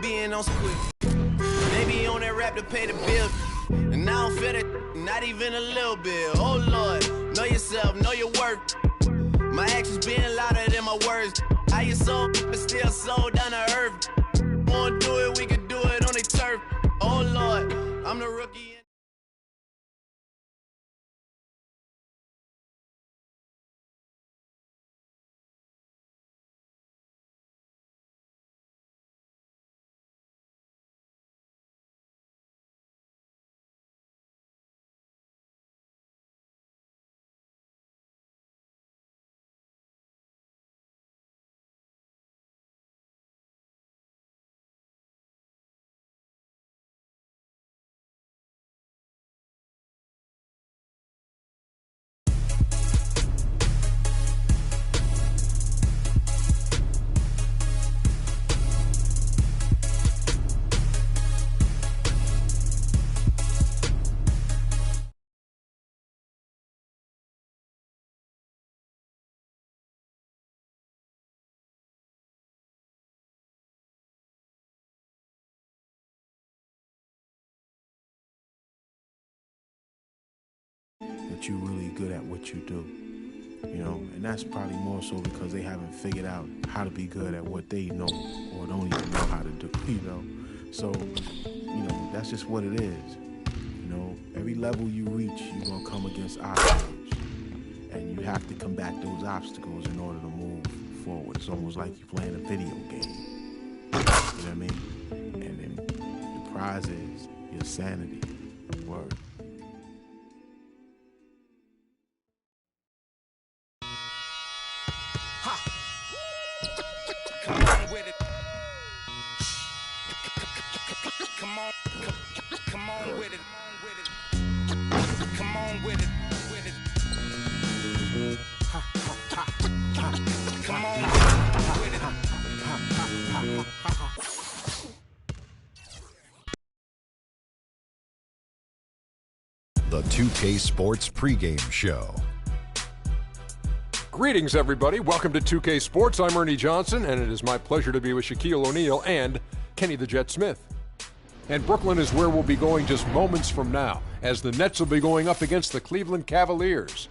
being on squid. Maybe on that rap to pay the bill. And I don't feel it, not even a little bit. Oh Lord, know yourself, know your worth. My actions being louder than my words. How you sold, but still sold down to earth. Wanna do it, we can do it on the turf. Oh Lord, I'm the rookie. That you're really good at what you do, you know, and that's probably more so because they haven't figured out how to be good at what they know or don't even know how to do, you know. So, you know, that's just what it is. You know, every level you reach, you're gonna come against obstacles, and you have to combat those obstacles in order to move forward. It's almost like you're playing a video game. You know what I mean? And then the prize is your sanity. Word. The 2K Sports pregame show. Greetings, everybody. Welcome to 2K Sports. I'm Ernie Johnson, and it is my pleasure to be with Shaquille O'Neal and Kenny the Jet Smith. And Brooklyn is where we'll be going just moments from now, as the Nets will be going up against the Cleveland Cavaliers.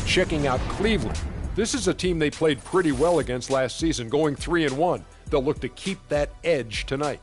Checking out Cleveland. This is a team they played pretty well against last season, going 3-1. They'll look to keep that edge tonight.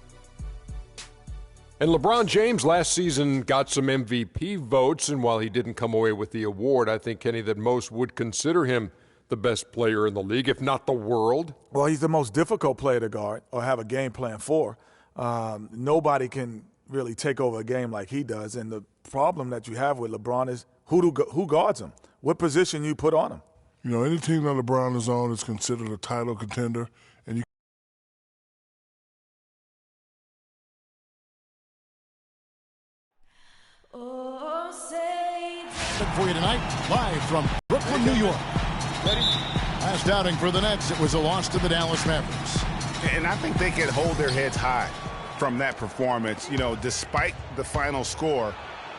And LeBron James last season got some MVP votes, and while he didn't come away with the award, I think, Kenny, that most would consider him the best player in the league, if not the world. Well, he's the most difficult player to guard or have a game plan for. Nobody can really take over a game like he does, and the problem that you have with LeBron is who guards him, what position you put on him. You know, any team that LeBron is on is considered a title contender, and you for you tonight, live from Brooklyn, New York. Ready? Last outing for the Nets, it was a loss to the Dallas Mavericks. And I think they can hold their heads high from that performance, you know, despite the final score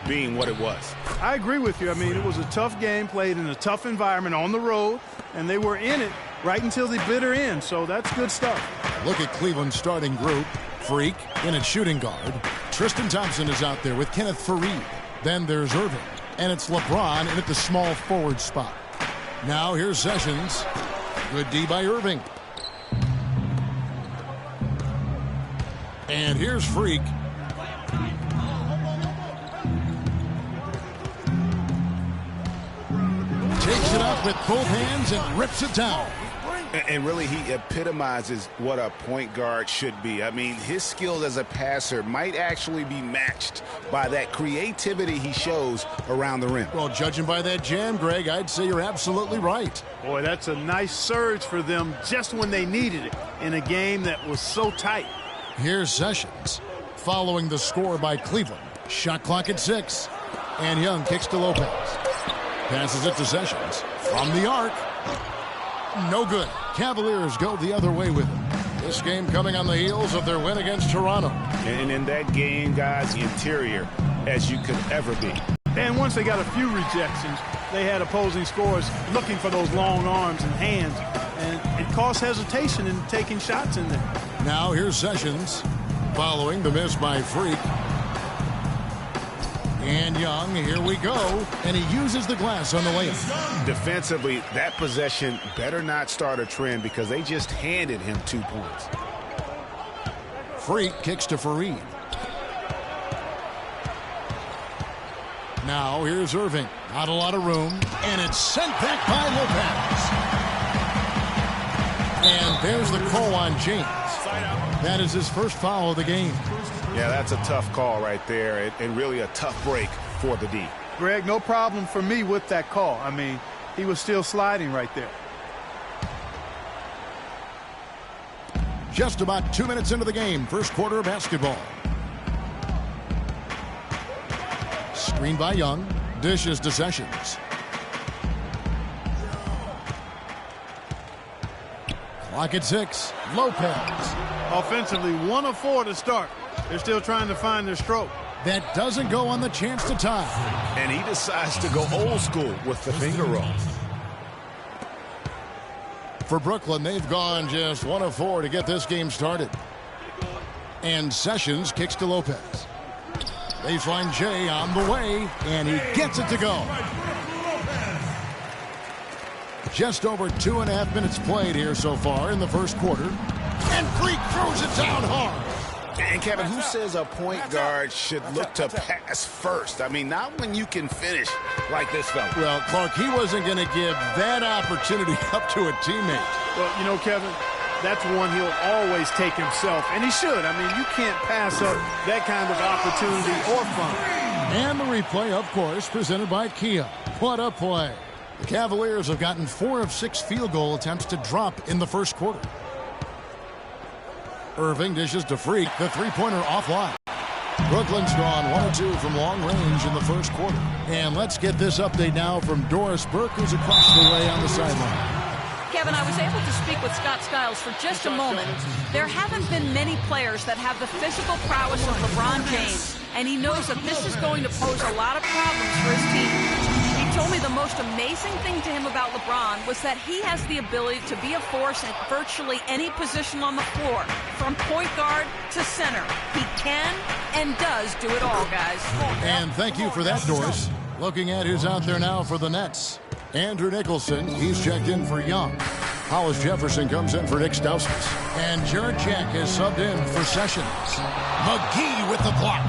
being what it was. I agree with you. I mean, it was a tough game played in a tough environment on the road, and they were in it right until the bitter end, so that's good stuff. Look at Cleveland's starting group. Freak in at shooting guard. Tristan Thompson is out there with Kenneth Faried. Then there's Irving. And it's LeBron in at the small forward spot. Now here's Sessions. Good D by Irving. And here's Freak. Takes it up with both hands and rips it down. And really, he epitomizes what a point guard should be. I mean, his skills as a passer might actually be matched by that creativity he shows around the rim. Well, judging by that jam, Greg, I'd say you're absolutely right. Boy, that's a nice surge for them just when they needed it in a game that was so tight. Here's Sessions following the score by Cleveland. Shot clock at 6. And Young kicks to Lopez. Passes it to Sessions from the arc. No good. Cavaliers go the other way with it. This game coming on the heels of their win against Toronto. And in that game, guys, interior as you could ever be. And once they got a few rejections, they had opposing scorers looking for those long arms and hands. And it caused hesitation in taking shots in there. Now here's Sessions following the miss by Freak. And Young, here we go. And he uses the glass on the layup. Defensively, that possession better not start a trend because they just handed him 2 points. Freak kicks to Fareed. Now here's Irving. Not a lot of room. And it's sent back by Lopez. And there's the call on James. That is his first foul of the game. Yeah, that's a tough call right there, and really a tough break for the D. Greg, no problem for me with that call. I mean, he was still sliding right there. Just about 2 minutes into the game, first quarter of basketball. Screen by Young, dishes to Sessions. Clock at 6, Lopez. Offensively, 1 of 4 to start. They're still trying to find their stroke. That doesn't go on the chance to tie. And he decides to go old school with the finger roll. For Brooklyn, they've gone just 1 of 4 to get this game started. And Sessions kicks to Lopez. Baseline J on the way, and he gets it to go. Just over 2.5 minutes played here so far in the first quarter. And Freak throws it down hard. And Kevin, who says a point guard should look to pass first? I mean, not when you can finish like this fella. Well, Clark, he wasn't going to give that opportunity up to a teammate. Well, you know, Kevin, that's one he'll always take himself, and he should. I mean, you can't pass up that kind of opportunity or fun. And the replay, of course, presented by Kia. What a play. The Cavaliers have gotten 4 of 6 field goal attempts to drop in the first quarter. Irving dishes to Freak, the three-pointer offline. Brooklyn's gone 1 of 2 from long range in the first quarter. And let's get this update now from Doris Burke, who's across the way on the sideline. Kevin, I was able to speak with Scott Skiles for just a moment. There haven't been many players that have the physical prowess of LeBron James, and he knows that this is going to pose a lot of problems for his team. He told me the most amazing thing to him about LeBron was that he has the ability to be a force at virtually any position on the floor, from point guard to center. He can and does do it all, guys. And thank you for that, Doris. Looking at who's out there now for the Nets. Andrew Nicholson, he's checked in for Young. Hollis Jefferson comes in for Nick Stauskas. And Jared Jack is subbed in for Sessions. McGee with the block.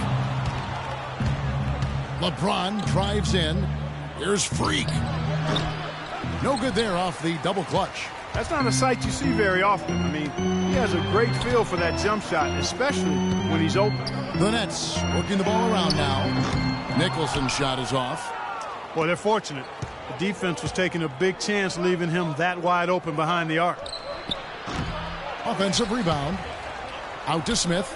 LeBron drives in. Here's Freak. No good there off the double clutch. That's not a sight you see very often. I mean, he has a great feel for that jump shot, especially when he's open. The Nets working the ball around now. Nicholson's shot is off. Well, they're fortunate. The defense was taking a big chance leaving him that wide open behind the arc. Offensive rebound. Out to Smith.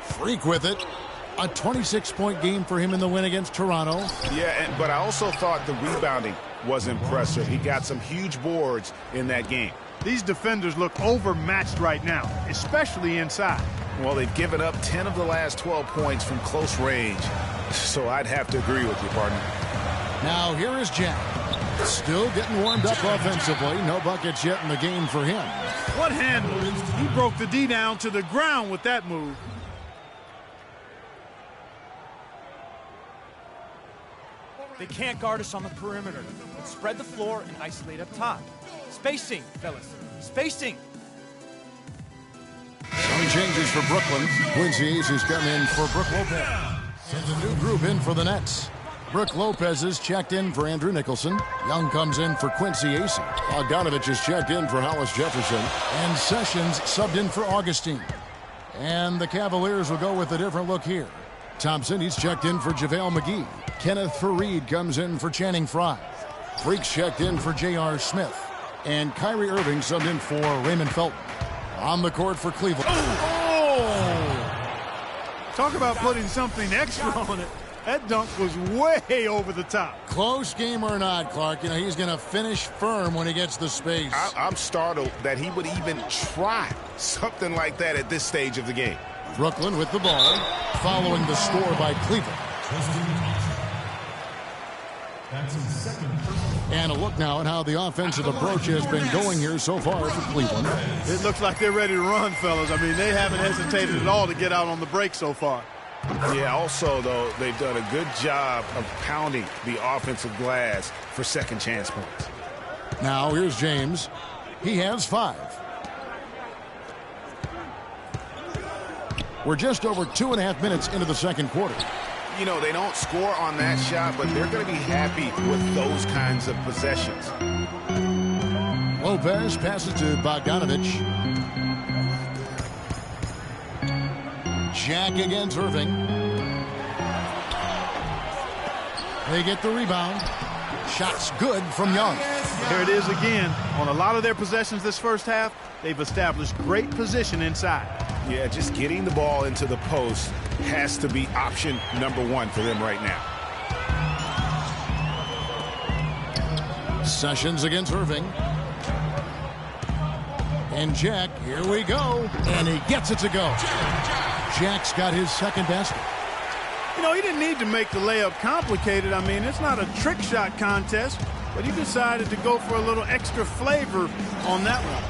Freak with it. A 26-point game for him in the win against Toronto. Yeah, but I also thought the rebounding was impressive. He got some huge boards in that game. These defenders look overmatched right now, especially inside. Well, they've given up 10 of the last 12 points from close range. So I'd have to agree with you, partner. Now here is Jack. Still getting warmed up offensively. No buckets yet in the game for him. What handle? He broke the D down to the ground with that move. They can't guard us on the perimeter. Let's spread the floor and isolate up top. Spacing, fellas. Spacing. Some changes for Brooklyn. Quincy Aces come in for Brook Lopez. Sends a new group in for the Nets. Brook Lopez is checked in for Andrew Nicholson. Young comes in for Quincy Aces. Bogdanovich is checked in for Hollis Jefferson. And Sessions subbed in for Augustine. And the Cavaliers will go with a different look here. Thompson, he's checked in for JaVale McGee. Kenneth Fareed comes in for Channing Frye. Freak's checked in for J.R. Smith. And Kyrie Irving subbed in for Raymond Felton. On the court for Cleveland. Talk about putting something extra on it. That dunk was way over the top. Close game or not, Clark, you know, he's going to finish firm when he gets the space. I'm startled that he would even try something like that at this stage of the game. Brooklyn with the ball, following the score by Cleveland. And a look now at how the offensive approach has been going here so far for Cleveland. It looks like they're ready to run, fellas. I mean, they haven't hesitated at all to get out on the break so far. Yeah, also, though, they've done a good job of pounding the offensive glass for second chance points. Now, here's James. He has 5. We're just over 2.5 minutes into the second quarter. You know, they don't score on that shot, but they're going to be happy with those kinds of possessions. Lopez passes to Bogdanovich. Jack against Irving. They get the rebound. Shots good from Young. There it is again. On a lot of their possessions this first half, they've established great position inside. Yeah, just getting the ball into the post has to be option number 1 for them right now. Sessions against Irving. And Jack, here we go. And he gets it to go. Jack's got his second basket. You know, he didn't need to make the layup complicated. I mean, it's not a trick shot contest, but he decided to go for a little extra flavor on that one.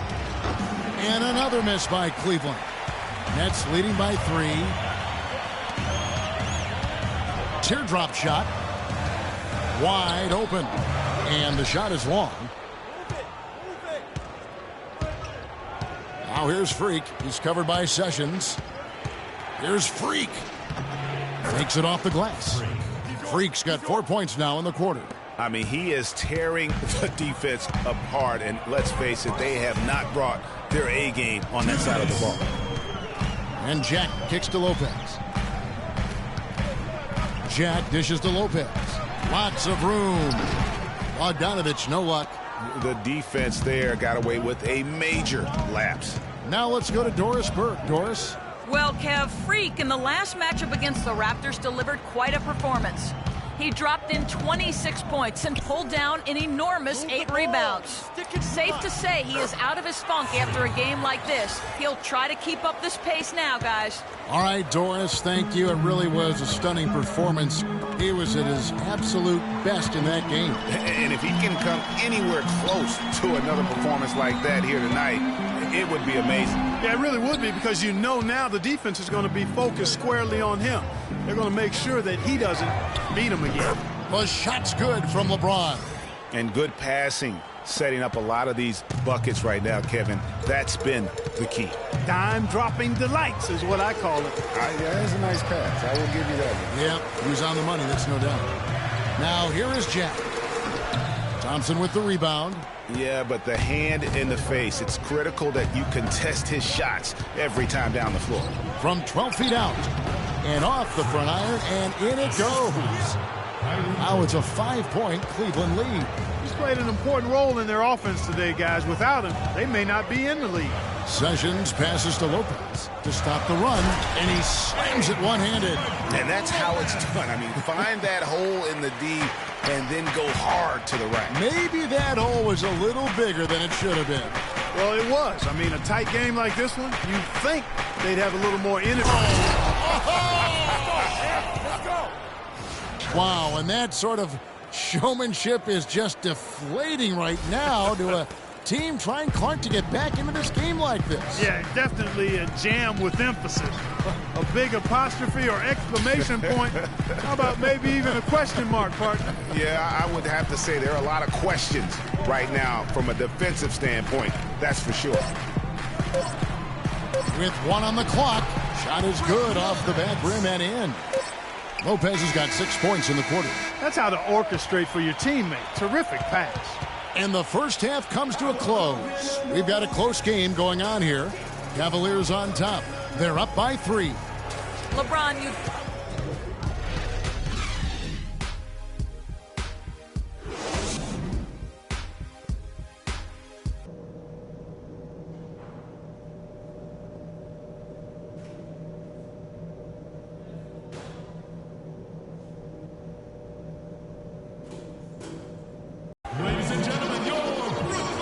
And another miss by Cleveland. Nets leading by 3. Teardrop shot. Wide open. And the shot is long. Now here's Freak. He's covered by Sessions. Here's Freak. Takes it off the glass. Freak's got 4 points now in the quarter. I mean, he is tearing the defense apart, and let's face it, they have not brought their A game on that side of the ball. And Jack kicks to Lopez. Jack dishes to Lopez. Lots of room. Bogdanovich, no luck. The defense there got away with a major lapse. Now let's go to Doris Burke. Doris? Well, Kev, Freak in the last matchup against the Raptors delivered quite a performance. He dropped in 26 points and pulled down an enormous 8 rebounds. Safe to say he is out of his funk after a game like this. He'll try to keep up this pace now, guys. All right, Doris, thank you. It really was a stunning performance. He was at his absolute best in that game. And if he can come anywhere close to another performance like that here tonight, it would be amazing. Yeah, it really would be, because you know now the defense is going to be focused squarely on him. They're going to make sure that he doesn't beat him again. The shot's good from LeBron. And good passing, setting up a lot of these buckets right now, Kevin. That's been the key. Dime-dropping delights is what I call it. Yeah, that's a nice pass. I will give you that one. Yep, he was on the money, that's no doubt. Now here is Jack. Thompson with the rebound. Yeah, but the hand in the face, it's critical that you contest his shots every time down the floor. From 12 feet out and off the front iron, and in it goes. Now it's a 5-point Cleveland lead. He's played an important role in their offense today, guys. Without him, they may not be in the lead. Sessions passes to Lopez to stop the run, and he slams it one-handed. And that's how it's done. I mean, find that hole in the D and then go hard to the right. Maybe that hole was a little bigger than it should have been. Well, it was. I mean, a tight game like this one, you'd think they'd have a little more energy. Wow, and that sort of showmanship is just deflating right now to a team trying Clark to get back into this game like this. Yeah, definitely a jam with emphasis. A big apostrophe or exclamation point. How about maybe even a question mark, partner? Yeah, I would have to say there are a lot of questions right now from a defensive standpoint. That's for sure. With 1 on the clock, shot is good off the back rim and in. Lopez has got 6 points in the quarter. That's how to orchestrate for your teammate. Terrific pass. And the first half comes to a close. We've got a close game going on here. Cavaliers on top. They're up by 3. LeBron, you...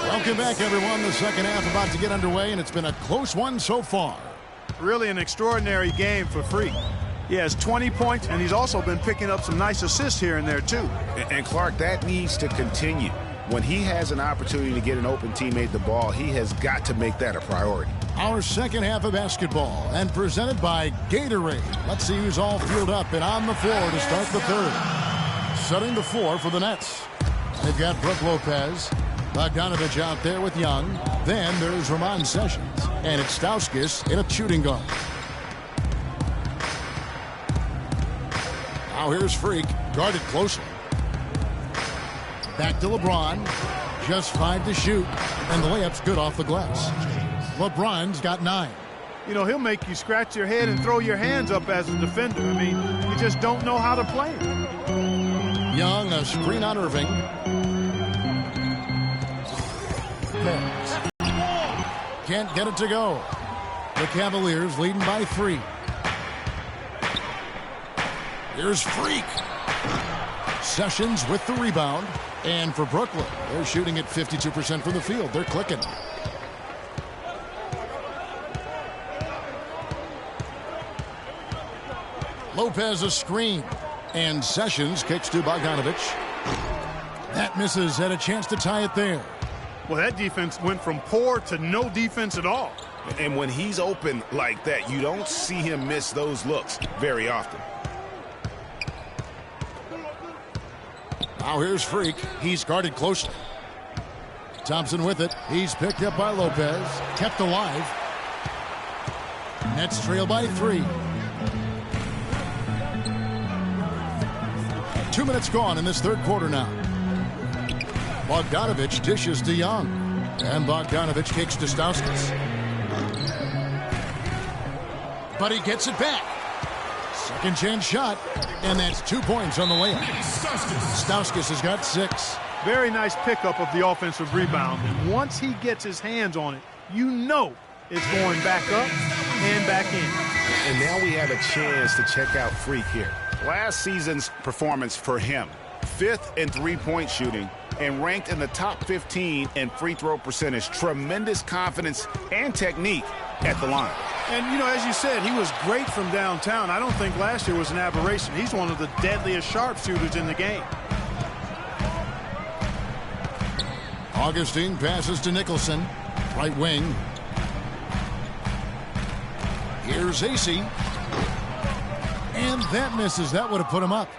Welcome back, everyone. The second half about to get underway, and it's been a close one so far. Really an extraordinary game for Freak. He has 20 points, and he's also been picking up some nice assists here and there, too. And Clark, that needs to continue. When he has an opportunity to get an open teammate the ball, he has got to make that a priority. Our second half of basketball, and presented by Gatorade. Let's see who's all fueled up and on the floor to start the third. Setting the floor for the Nets. They've got Brook Lopez, Bogdanovich out there with Young. Then there's Ramon Sessions, and it's Stauskas in a shooting guard. Now here's Freak, guarded closely. Back to LeBron. Just 5 to shoot, and the layup's good off the glass. LeBron's got 9. You know, he'll make you scratch your head and throw your hands up as a defender. I mean, you just don't know how to play him. Young, a screen on Irving. Can't get it to go. The Cavaliers leading by 3. Here's Freak. Sessions with the rebound. And for Brooklyn, they're shooting at 52% from the field. They're clicking. Lopez a screen. And Sessions kicks to Bogdanovich. That misses. Had a chance to tie it there. Well, that defense went from poor to no defense at all. And when he's open like that, you don't see him miss those looks very often. Now here's Freak. He's guarded closely. Thompson with it. He's picked up by Lopez. Kept alive. Nets trail by 3. 2 minutes gone in this third quarter now. Bogdanovich dishes to Young. And Bogdanovich kicks to Stauskas. But he gets it back. Second chance shot. And that's 2 points on the layup. Stauskas has got 6. Very nice pickup of the offensive rebound. And once he gets his hands on it, you know it's going back up and back in. And now we have a chance to check out Freak here. Last season's performance for him, 5th in three-point shooting and ranked in the top 15 in free throw percentage. Tremendous confidence and technique at the line. And, you know, as you said, he was great from downtown. I don't think last year was an aberration. He's one of the deadliest sharpshooters in the game. Augustine passes to Nicholson. Right wing. Here's AC. And that misses. That would have put him up.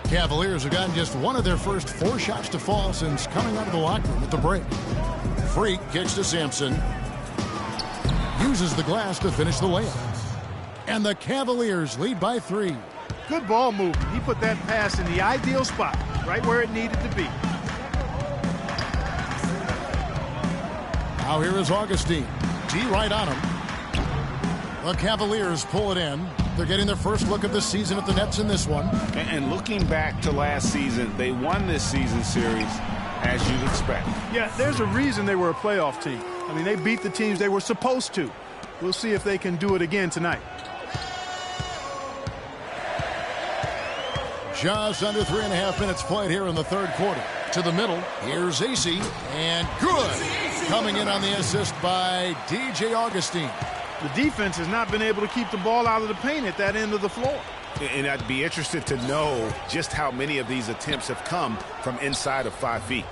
Cavaliers have gotten just one of their first 4 shots to fall since coming out of the locker room at the break. Freak kicks to Sampson. Uses the glass to finish the layup. And the Cavaliers lead by 3. Good ball movement. He put that pass in the ideal spot, right where it needed to be. Now here is Augustine. D right on him. The Cavaliers pull it in. They're getting their first look of the season at the Nets in this one. And looking back to last season, they won this season series as you'd expect. Yeah, there's a reason they were a playoff team. I mean, they beat the teams they were supposed to. We'll see if they can do it again tonight. Just under 3.5 minutes played here in the third quarter. To the middle, here's AC, and good. Coming in on the assist by DJ Augustine. The defense has not been able to keep the ball out of the paint at that end of the floor. And I'd be interested to know just how many of these attempts have come from inside of 5 feet.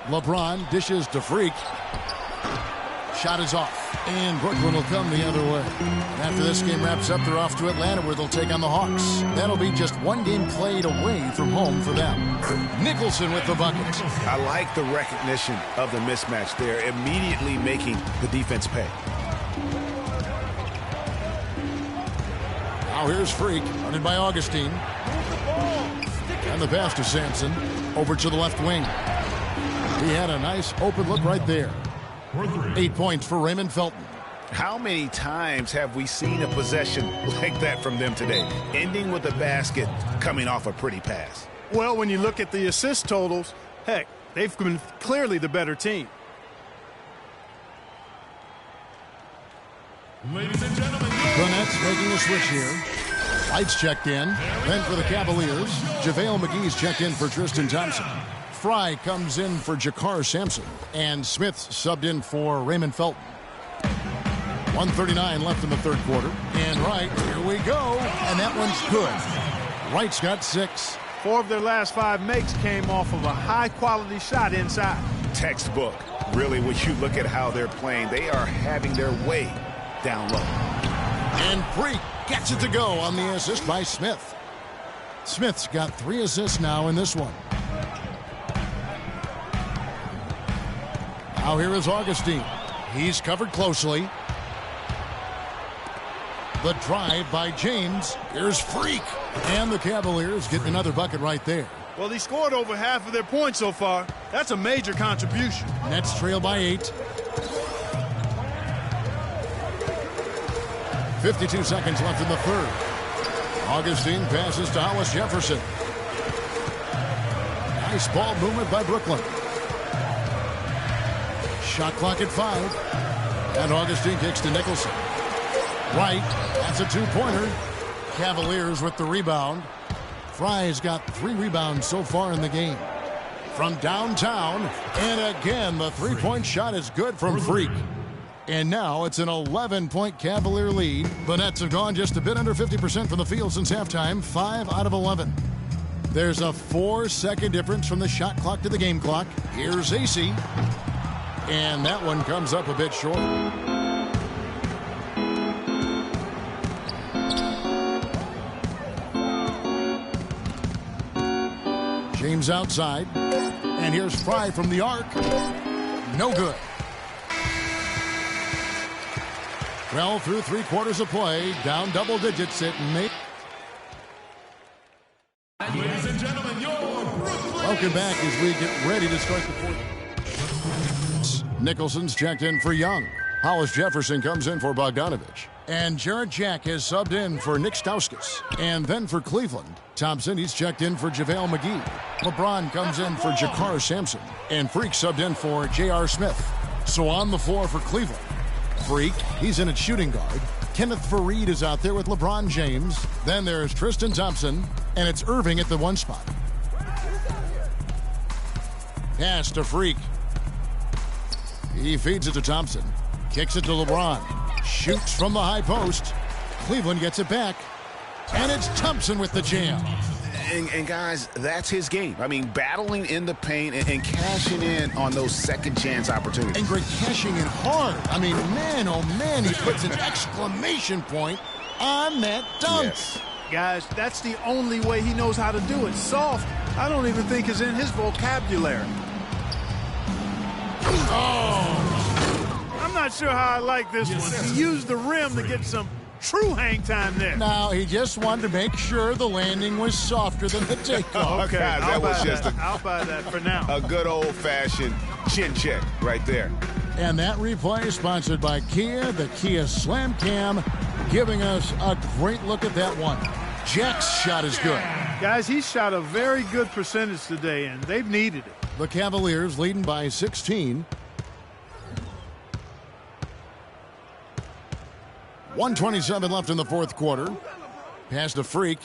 LeBron dishes to Freak. Shot is off. And Brooklyn will come the other way. After this game wraps up, they're off to Atlanta where they'll take on the Hawks. That'll be just one game played away from home for them. Nicholson with the bucket. I like the recognition of the mismatch there, immediately making the defense pay. Now here's Freak, running by Augustine. And the pass to Sampson. Over to the left wing. He had a nice open look right there. 8 points for Raymond Felton. How many times have we seen a possession like that from them today, ending with a basket coming off a pretty pass? Well, when you look at the assist totals, heck, they've been clearly the better team. Ladies and gentlemen, the Nets making a switch here. Lights checked in. Then for the Cavaliers, JaVale McGee's checked in for Tristan Thompson. Fry comes in for Jakar Sampson. And Smith subbed in for Raymond Felton. 1:39 left in the third quarter. And Wright, here we go. And that one's good. Wright's got 6. 4 of their last 5 makes came off of a high-quality shot inside. Textbook. Really, when you look at how they're playing, they are having their way down low. And Freak gets it to go on the assist by Smith. Smith's got 3 assists now in this one. Now here is Augustine. He's covered closely. The drive by James. Here's Freak. And the Cavaliers get another bucket right there. Well, he scored over half of their points so far. That's a major contribution. Nets trail by 8. 52 seconds left in the third. Augustine passes to Hollis Jefferson. Nice ball movement by Brooklyn. Shot clock at 5. And Augustine kicks to Nicholson. Wright, that's a 2-pointer. Cavaliers with the rebound. Fry's got 3 rebounds so far in the game. From downtown, and again, the 3-point shot is good from Freak. And now it's an 11-point Cavalier lead. The Nets have gone just a bit under 50% from the field since halftime, 5 out of 11. There's a 4-second difference from the shot clock to the game clock. Here's AC. And that one comes up a bit short. James outside. And here's Fry from the arc. No good. Well, through 3 quarters of play, down double digits at May. Ladies and gentlemen, your Welcome back as we get ready to start the fourth. Nicholson's checked in for Young. Hollis Jefferson comes in for Bogdanovich. And Jarrett Jack has subbed in for Nick Stauskas. And then for Cleveland, Thompson, he's checked in for JaVale McGee. LeBron comes in for Jakar Sampson. And Freak subbed in for J.R. Smith. So on the floor for Cleveland, Freak, he's in at shooting guard. Kenneth Faried is out there with LeBron James. Then there's Tristan Thompson. And it's Irving at the 1 spot. Pass to Freak. He feeds it to Thompson. Kicks it to LeBron. Shoots from the high post. Cleveland gets it back. And it's Thompson with the jam. And guys, that's his game. I mean, battling in the paint and cashing in on those second chance opportunities. And Greg cashing in hard. I mean, man, oh man, he puts an exclamation point on that dunk. Yes. Guys, that's the only way he knows how to do it. Soft, I don't even think is in his vocabulary. Oh! I'm not sure how I like this one. He used the rim to get some true hang time there. Now, he just wanted to make sure the landing was softer than the takeoff. Okay, guys, that was just I'll buy that for now. A good old-fashioned chin check right there. And that replay is sponsored by Kia, the Kia Slam Cam, giving us a great look at that one. Jack's shot is good. Guys, he shot a very good percentage today, and they've needed it. The Cavaliers leading by 16. 1:27 left in the fourth quarter. Pass to Freak.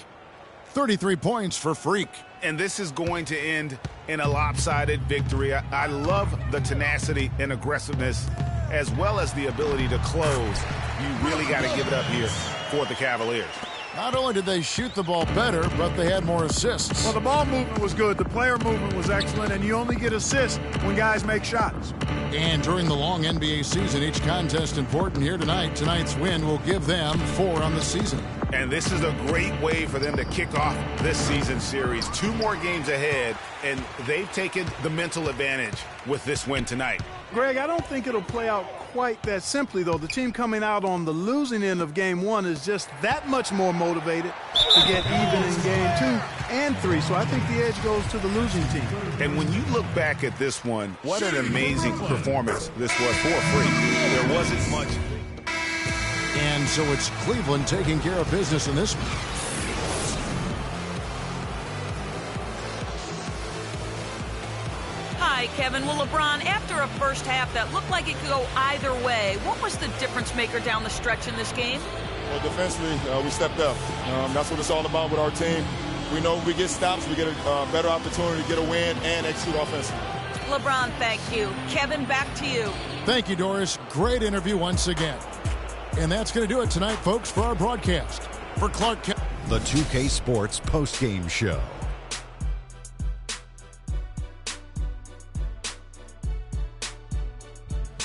33 points for Freak. And this is going to end in a lopsided victory. I love the tenacity and aggressiveness as well as the ability to close. You really got to give it up here for the Cavaliers. Not only did they shoot the ball better, but they had more assists. Well, the ball movement was good. The player movement was excellent, and you only get assists when guys make shots. And during the long NBA season, each contest important here tonight. Tonight's win will give them 4 on the season. And this is a great way for them to kick off this season series. 2 more games ahead, and they've taken the mental advantage with this win tonight. Greg, I don't think it'll play out quite that simply, though. The team coming out on the losing end of Game 1 is just that much more motivated to get even in Game 2 and 3. So I think the edge goes to the losing team. And when you look back at this one, what an amazing performance this was for Freak. There wasn't much. And so it's Cleveland taking care of business in this one. Hi, Kevin. Well, LeBron, after a first half that looked like it could go either way, what was the difference maker down the stretch in this game? Well, defensively, we stepped up. That's what it's all about with our team. We know if we get stops, we get a better opportunity to get a win and execute offensively. LeBron, thank you. Kevin, back to you. Thank you, Doris. Great interview once again. And that's going to do it tonight, folks, for our broadcast. For Clark County, The 2K Sports postgame show.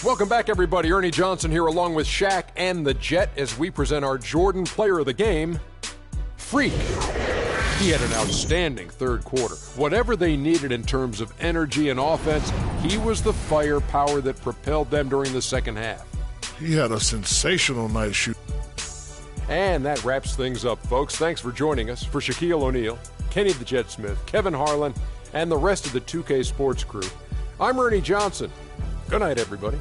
Welcome back, everybody. Ernie Johnson here along with Shaq and the Jet as we present our Jordan Player of the Game, Freak. He had an outstanding third quarter. Whatever they needed in terms of energy and offense, he was the firepower that propelled them during the second half. He had a sensational night shoot. And that wraps things up, folks. Thanks for joining us. For Shaquille O'Neal, Kenny the Jet Smith, Kevin Harlan, and the rest of the 2K Sports crew, I'm Ernie Johnson. Good night, everybody.